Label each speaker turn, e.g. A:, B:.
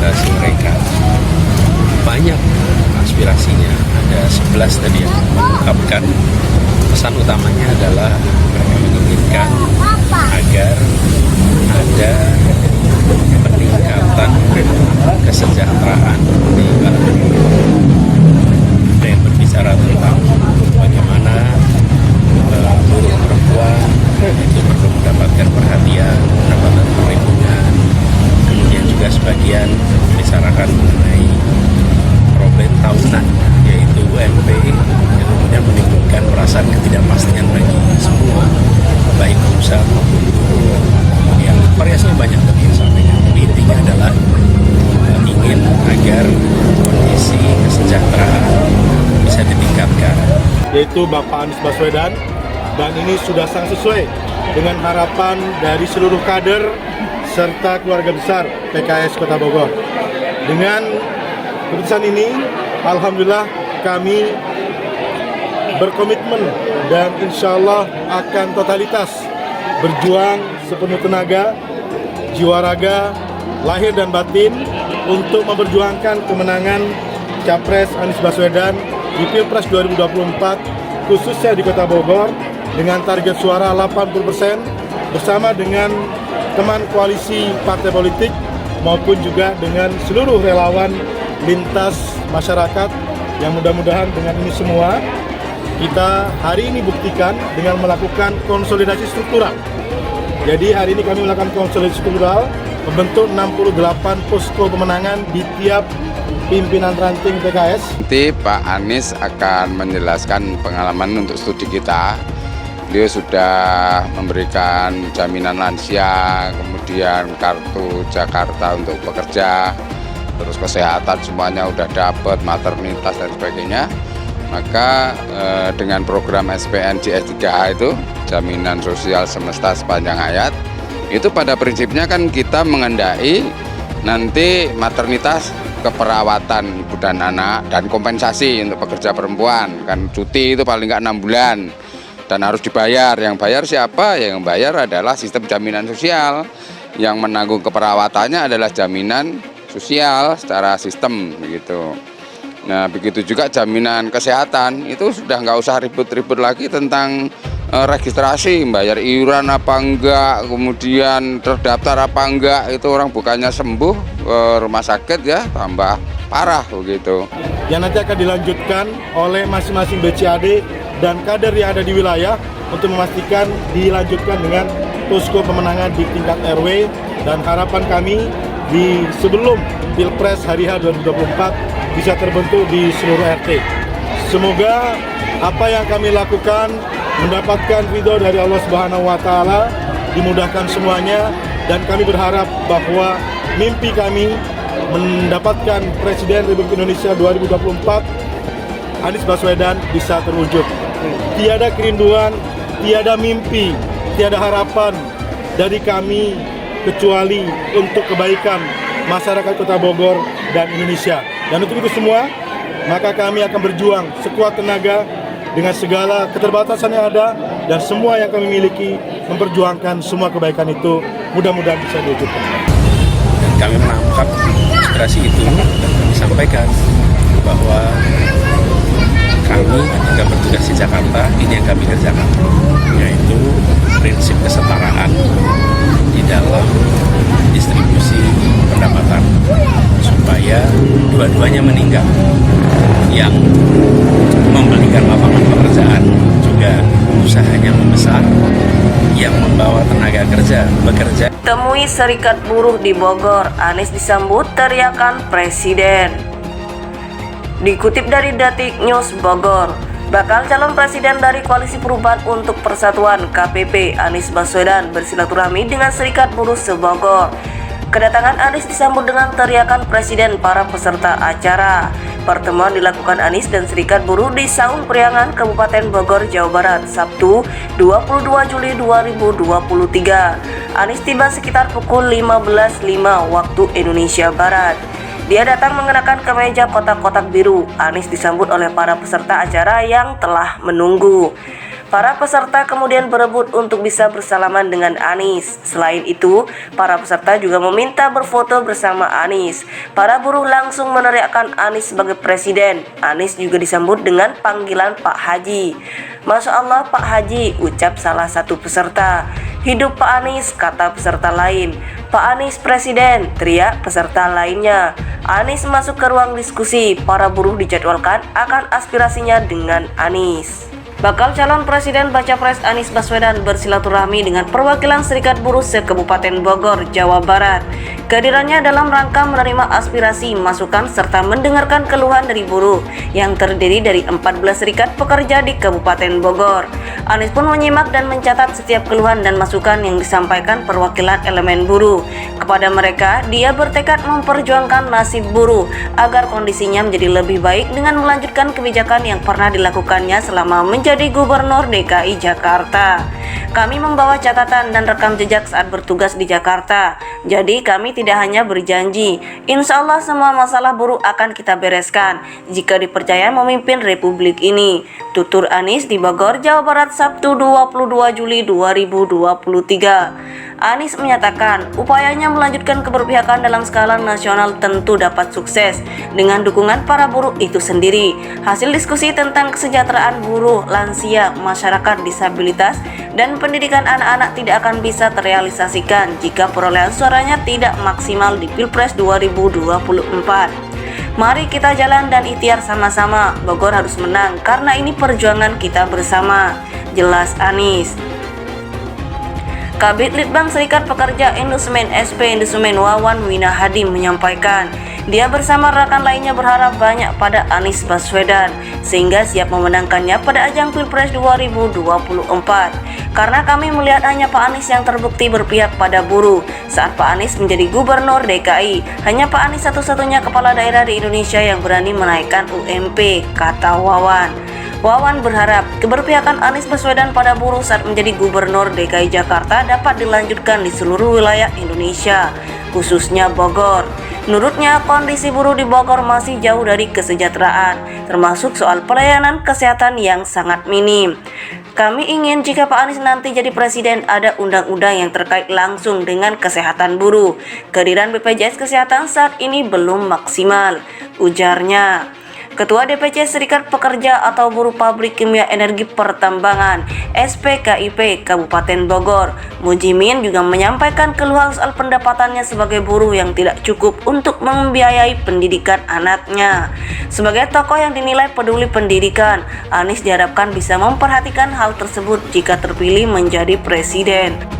A: aspirasi mereka. Banyak aspirasinya, ada 11 tadi yang mengungkapkan. Pesan utamanya adalah mereka menginginkan agar ada peningkatan kesejahteraan di kalangan buruh. Ada yang berbicara tentang bagaimana buruh perempuan itu perlu mendapatkan perhatian, mendapatkan perlindungan. Kemudian juga sebagian membicarakan mengenai problem tahunan, yaitu UMP, yang kemudian menimbulkan perasaan ketidakpastian bagi semua, baik pengusaha maupun buruh. Yang variasinya banyak tadi yang sampaikan. Tapi intinya adalah ingin agar kondisi kesejahteraan bisa ditingkatkan,
B: yaitu Bapak Anies Baswedan, dan ini sudah sangat sesuai dengan harapan dari seluruh kader serta keluarga besar PKS Kota Bogor. Dengan keputusan ini, alhamdulillah kami berkomitmen dan insya Allah akan totalitas berjuang sepenuh tenaga, jiwa raga, lahir dan batin untuk memperjuangkan kemenangan Capres Anies Baswedan di Pilpres 2024, khususnya di Kota Bogor, dengan target suara 80% bersama dengan teman koalisi partai politik maupun juga dengan seluruh relawan lintas masyarakat, yang mudah-mudahan dengan ini semua kita hari ini buktikan dengan melakukan konsolidasi struktural. Jadi hari ini kami melakukan konsolidasi struktural, membentuk 68 posko pemenangan di tiap pimpinan ranting PKS.
C: Nanti Pak Anies akan menjelaskan pengalaman untuk studi kita. Beliau sudah memberikan jaminan lansia, kemudian kartu Jakarta untuk pekerja, terus kesehatan semuanya udah dapat, maternitas dan sebagainya. Maka dengan program SPN JS3H itu, jaminan sosial semesta sepanjang hayat, itu pada prinsipnya kan kita mengendai nanti maternitas, keperawatan ibu dan anak, dan kompensasi untuk pekerja perempuan. Kan cuti itu paling nggak 6 bulan dan harus dibayar. Yang bayar siapa? Yang bayar adalah sistem jaminan sosial. Yang menanggung keperawatannya adalah jaminan sosial secara sistem begitu. Nah, begitu juga jaminan kesehatan, itu sudah nggak usah ribut-ribut lagi tentang registrasi, bayar iuran apa enggak, kemudian terdaftar apa enggak. Itu orang bukannya sembuh ke rumah sakit ya tambah parah begitu.
B: Yang nanti akan dilanjutkan oleh masing-masing BCAD dan kader yang ada di wilayah untuk memastikan dilanjutkan dengan posko pemenangan di tingkat RW, dan harapan kami di sebelum Pilpres hari H 2024 bisa terbentuk di seluruh RT. Semoga apa yang kami lakukan mendapatkan ridho dari Allah Subhanahu wa Ta'ala, dimudahkan semuanya, dan kami berharap bahwa mimpi kami mendapatkan Presiden Republik Indonesia 2024 Anies Baswedan bisa terwujud. Tiada kerinduan, tiada mimpi, tiada harapan dari kami kecuali untuk kebaikan masyarakat Kota Bogor dan Indonesia. Dan untuk itu semua, maka kami akan berjuang sekuat tenaga dengan segala keterbatasan yang ada, dan semua yang kami miliki memperjuangkan semua kebaikan itu mudah-mudahan bisa diwujudkan.
A: Dan kami menangkap aspirasi itu dan kami sampaikan bahwa kami ketika bertugas di Jakarta, ini yang kami kerjakan, yaitu prinsip kesetaraan di dalam distribusi pendapatan supaya dua-duanya meningkat. Yang memberikan lapangan pekerjaan juga usahanya membesar, yang membawa tenaga kerja bekerja.
D: Temui Serikat Buruh di Bogor, Anies disambut teriakan Presiden. Dikutip dari Detik News Bogor, bakal calon presiden dari Koalisi Perubahan untuk Persatuan KPP Anies Baswedan bersilaturahmi dengan Serikat Buruh se-Bogor. Kedatangan Anies disambut dengan teriakan Presiden para peserta acara. Pertemuan dilakukan Anies dan Serikat Buruh di Saung Priangan, Kabupaten Bogor, Jawa Barat, Sabtu 22 Juli 2023. Anies tiba sekitar pukul 15.05 waktu Indonesia Barat. Dia datang mengenakan kemeja kotak-kotak biru. Anies disambut oleh para peserta acara yang telah menunggu. Para peserta kemudian berebut untuk bisa bersalaman dengan Anies. Selain itu, para peserta juga meminta berfoto bersama Anies. Para buruh langsung meneriakkan Anies sebagai presiden. Anies juga disambut dengan panggilan Pak Haji. Masya Allah Pak Haji, ucap salah satu peserta. Hidup Pak Anies, kata peserta lain. Pak Anies presiden, teriak peserta lainnya. Anies masuk ke ruang diskusi. Para buruh dijadwalkan akan aspirasinya dengan Anies. Bakal calon presiden baca pres Anies Baswedan bersilaturahmi dengan perwakilan Serikat Buruh se-Kabupaten Bogor, Jawa Barat. Kehadirannya dalam rangka menerima aspirasi, masukan, serta mendengarkan keluhan dari buruh yang terdiri dari 14 serikat pekerja di Kabupaten Bogor. Anies pun menyimak dan mencatat setiap keluhan dan masukan yang disampaikan perwakilan elemen buruh. Kepada mereka, dia bertekad memperjuangkan nasib buruh agar kondisinya menjadi lebih baik dengan melanjutkan kebijakan yang pernah dilakukannya selama menjadi Gubernur DKI Jakarta. Kami membawa catatan dan rekam jejak saat bertugas di Jakarta. Jadi kami tidak hanya berjanji, insya Allah semua masalah buruh akan kita bereskan jika dipercaya memimpin Republik ini. Tutur Anies di Bogor, Jawa Barat, Sabtu 22 Juli 2023. Anies menyatakan upayanya melanjutkan keberpihakan dalam skala nasional tentu dapat sukses dengan dukungan para buruh itu sendiri. Hasil diskusi tentang kesejahteraan buruh, lansia, masyarakat disabilitas, dan pendidikan anak-anak tidak akan bisa terrealisasikan jika perolehan suaranya tidak maksimal di Pilpres 2024. Mari kita jalan dan ikhtiar sama-sama. Bogor harus menang karena ini perjuangan kita bersama, jelas Anies. Kabid Litbang Serikat Pekerja Indosemen SP Indosemen Wawan Winahadi menyampaikan, dia bersama rekan lainnya berharap banyak pada Anies Baswedan sehingga siap memenangkannya pada ajang Pilpres 2024. Karena kami melihat hanya Pak Anies yang terbukti berpihak pada buruh saat Pak Anies menjadi Gubernur DKI. Hanya Pak Anies satu-satunya kepala daerah di Indonesia yang berani menaikkan UMP, kata Wawan. Wawan berharap keberpihakan Anies Baswedan pada buruh saat menjadi Gubernur DKI Jakarta dapat dilanjutkan di seluruh wilayah Indonesia, khususnya Bogor. Menurutnya, kondisi buruh di Bogor masih jauh dari kesejahteraan, termasuk soal pelayanan kesehatan yang sangat minim. Kami ingin jika Pak Anies nanti jadi presiden ada undang-undang yang terkait langsung dengan kesehatan buruh. Kehadiran BPJS Kesehatan saat ini belum maksimal, ujarnya. Ketua DPC Serikat Pekerja atau Buruh Pabrik Kimia Energi Pertambangan SPKIP Kabupaten Bogor, Mujimin juga menyampaikan keluhan soal pendapatannya sebagai buruh yang tidak cukup untuk membiayai pendidikan anaknya. Sebagai tokoh yang dinilai peduli pendidikan, Anies diharapkan bisa memperhatikan hal tersebut jika terpilih menjadi presiden.